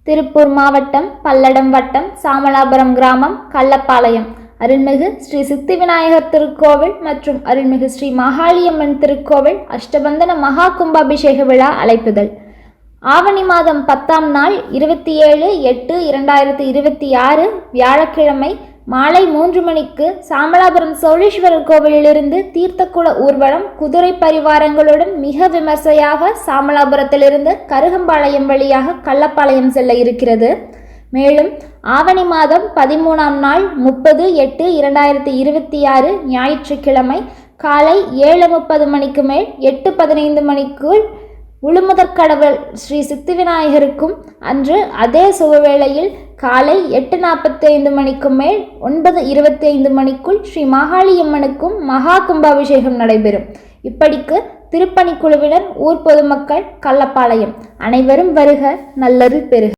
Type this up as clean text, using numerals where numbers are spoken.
திருப்பூர் மாவட்டம் பல்லடம் வட்டம் சாமலாபுரம் கிராமம் கள்ளப்பாளையம் அருள்மிகு ஸ்ரீ சித்தி விநாயகர் திருக்கோவில் மற்றும் அருள்மிகு ஸ்ரீ மாகாளியம்மன் திருக்கோவில் அஷ்டபந்தன மகா கும்பாபிஷேக விழா அழைப்புதல். ஆவணி மாதம் 10ஆம் நாள் 27/8/2026 வியாழக்கிழமை மாலை 3 மணிக்கு சாமலாபுரம் சோழீஸ்வரர் கோவிலிலிருந்து தீர்த்தக்குள ஊர்வலம் குதிரை பரிவாரங்களுடன் மிக விமர்சையாக சாமலாபுரத்திலிருந்து கருகம்பாளையம் வழியாக கள்ளப்பாளையம் செல்ல இருக்கிறது. மேலும் ஆவணி மாதம் 13ஆம் நாள் 30/8/2026 ஞாயிற்றுக்கிழமை காலை 7:30 மணிக்கு மேல் 8:15 மணிக்குள் உளுமுதற்கடவுள் ஸ்ரீ சித்தி விநாயகருக்கும் அன்று அதே சுபவேளையில் காலை 8:45 மணிக்கு மேல் 9:25 மணிக்குள் ஸ்ரீ மாகாளியம்மனுக்கும் மகா கும்பாபிஷேகம் நடைபெறும். இப்படிக்கு திருப்பணிக்குழுவினர், ஊர் பொதுமக்கள், கள்ளப்பாளையம் அனைவரும் வருக, நல்லது பெறுக.